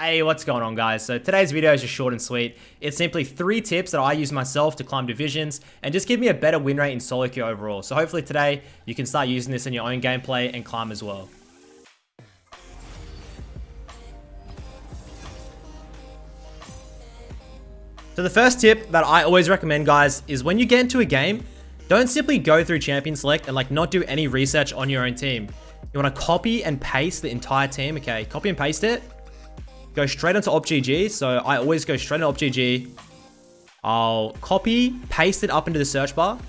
Hey, what's going on, guys? So today's video is just short and sweet. It's simply 3 tips that I use myself to climb divisions and just give me a better win rate in solo queue overall. So hopefully today you can start using this in your own gameplay and climb as well. So the first tip that I always recommend, guys, is when you get into a game, don't simply go through champion select and not do any research on your own team. You want to copy and paste the entire team. Okay, copy and paste it. Go straight onto OpGG. So I always go straight into OpGG. I'll copy, paste it up into the search bar.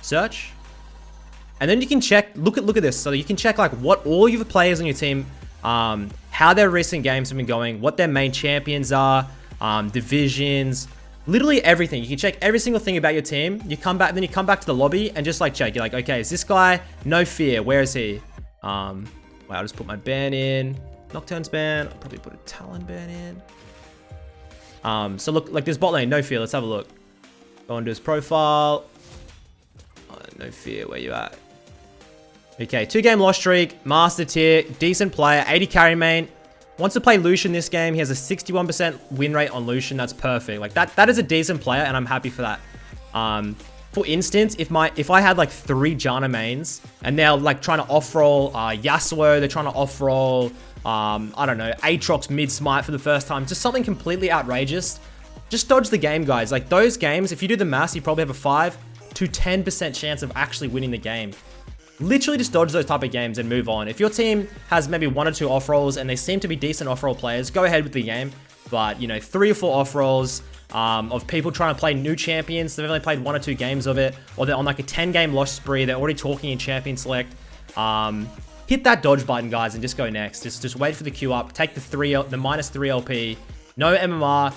Search. And then you can check, look at this. So you can check what all of the players on your team, how their recent games have been going, what their main champions are, divisions, literally everything. You can check every single thing about your team. You come back, then you come back to the lobby and just check. You're like, okay, is this guy? No fear. Where is he? Wait, I'll just put my ban in. Nocturne's ban. I'll probably put a Talon ban in. So look, this bot lane, no fear. Let's have a look. Go into his profile. Oh, no fear. Where you at? Okay, 2-game loss streak, master tier, decent player, 80 carry main. Wants to play Lucian this game. He has a 61% win rate on Lucian. That's perfect. That is a decent player, and I'm happy for that. For instance, if I had 3 Janna mains and they're trying to off-roll Yasuo, they're trying to off-roll I don't know, Aatrox mid-smite for the first time, just something completely outrageous, just dodge the game, guys. Those games, if you do the maths, you probably have a 5 to 10% chance of actually winning the game. Literally just dodge those type of games and move on. If your team has maybe 1 or 2 off-rolls and they seem to be decent off-roll players, go ahead with the game. But, 3 or 4 off-rolls of people trying to play new champions, they've only played 1 or 2 games of it, or they're on a 10-game loss spree, they're already talking in champion select. Hit that dodge button, guys, and just go next. Just wait for the queue up. Take the -3 LP. No MMR.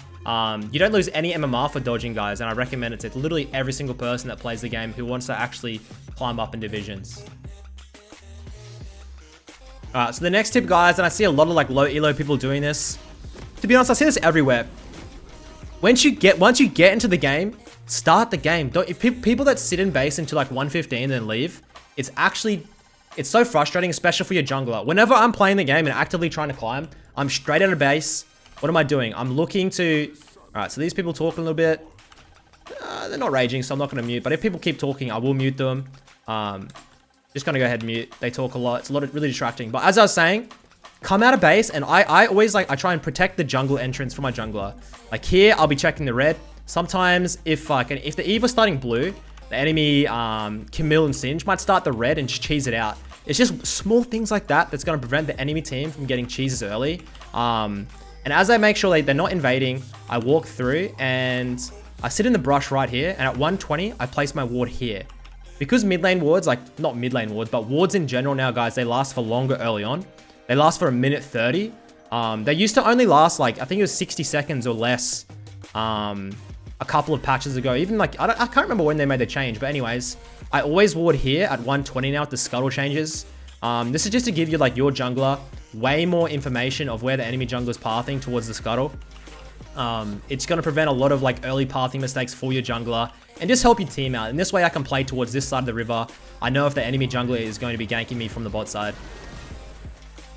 You don't lose any MMR for dodging, guys, and I recommend it to literally every single person that plays the game who wants to actually climb up in divisions. Alright, so the next tip, guys, and I see a lot of low elo people doing this. To be honest, I see this everywhere. Once you get into the game, start the game. If people that sit in base until 1:15 and then leave, it's so frustrating, especially for your jungler. Whenever I'm playing the game and actively trying to climb, I'm straight out of base. What am I doing? I'm looking to... Alright, so these people talk a little bit. They're not raging, so I'm not going to mute. But if people keep talking, I will mute them. Just going to go ahead and mute. They talk a lot. It's really distracting. But as I was saying, come out of base, and I always I try and protect the jungle entrance for my jungler. Here, I'll be checking the red. Sometimes if the Eve was starting blue, the enemy Camille and Singe might start the red and just cheese it out. It's just small things like that that's going to prevent the enemy team from getting cheeses early. And as I make sure they're not invading, I walk through and I sit in the brush right here. And at 120, I place my ward here. Because mid lane wards, not mid lane wards, but wards in general now, guys, they last for longer early on. They last for 1:30. They used to only last I think it was 60 seconds or less. A couple of patches ago, even I can't remember when they made the change, but anyways, I always ward here at 120 now if the scuttle changes. This is just to give you your jungler way more information of where the enemy jungler is pathing towards the scuttle. It's going to prevent a lot of early pathing mistakes for your jungler and just help your team out. And this way I can play towards this side of the river. I know if the enemy jungler is going to be ganking me from the bot side.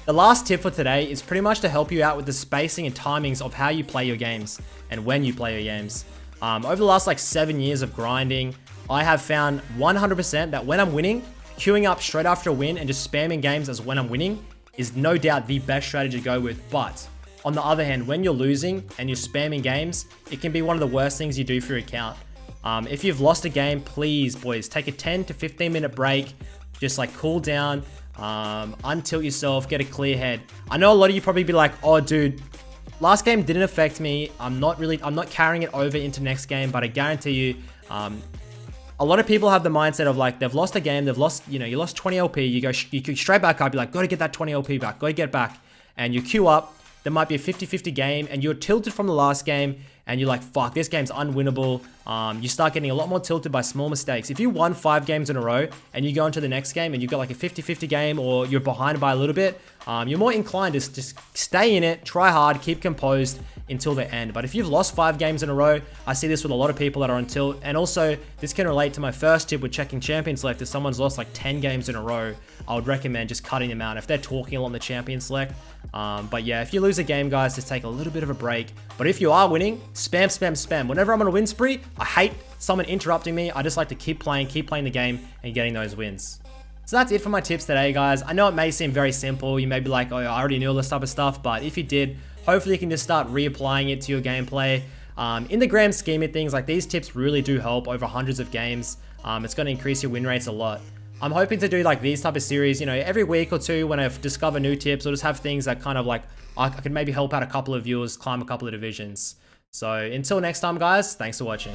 The last tip for today is pretty much to help you out with the spacing and timings of how you play your games and when you play your games. Over the last 7 years of grinding, I have found 100% that when I'm winning, queuing up straight after a win and just spamming games as when I'm winning is no doubt the best strategy to go with. But on the other hand, when you're losing and you're spamming games, it can be one of the worst things you do for your account. If you've lost a game, please, boys, take a 10 to 15 minute break. Just cool down, untilt yourself, get a clear head. I know a lot of you probably be like, oh, dude, last game didn't affect me. I'm not carrying it over into next game, but I guarantee you, a lot of people have the mindset of they've lost a game, they've lost, you lost 20 LP, you go straight back up, you're like, gotta get that 20 LP back, gotta get back. And you queue up, there might be a 50-50 game, and you're tilted from the last game, and you're like, fuck, this game's unwinnable. you start getting a lot more tilted by small mistakes. If you won 5 games in a row and you go into the next game and you got like a 50-50 game, or you're behind by a little bit, you're more inclined to just stay in it, try hard, keep composed until the end. But if you've lost 5 games in a row, I see this with a lot of people that are on tilt. And also, this can relate to my first tip with checking champion select. If someone's lost like 10 games in a row, I would recommend just cutting them out if they're talking a lot on the champion select. But yeah, if you lose a game, guys, just take a little bit of a break. But if you are winning, spam, spam, spam. Whenever I'm on a win spree, I hate someone interrupting me. I just like to keep playing the game and getting those wins. So that's it for my tips today, guys. I know it may seem very simple. You may be like, oh, I already knew all this type of stuff. But if you did, hopefully you can just start reapplying it to your gameplay. In the grand scheme of things, like these tips really do help over hundreds of games. It's going to increase your win rates a lot. I'm hoping to do like these type of series, you know, every week or two when I discover new tips, or just have things that kind of like, I could maybe help out a couple of viewers climb a couple of divisions. So until next time, guys, thanks for watching.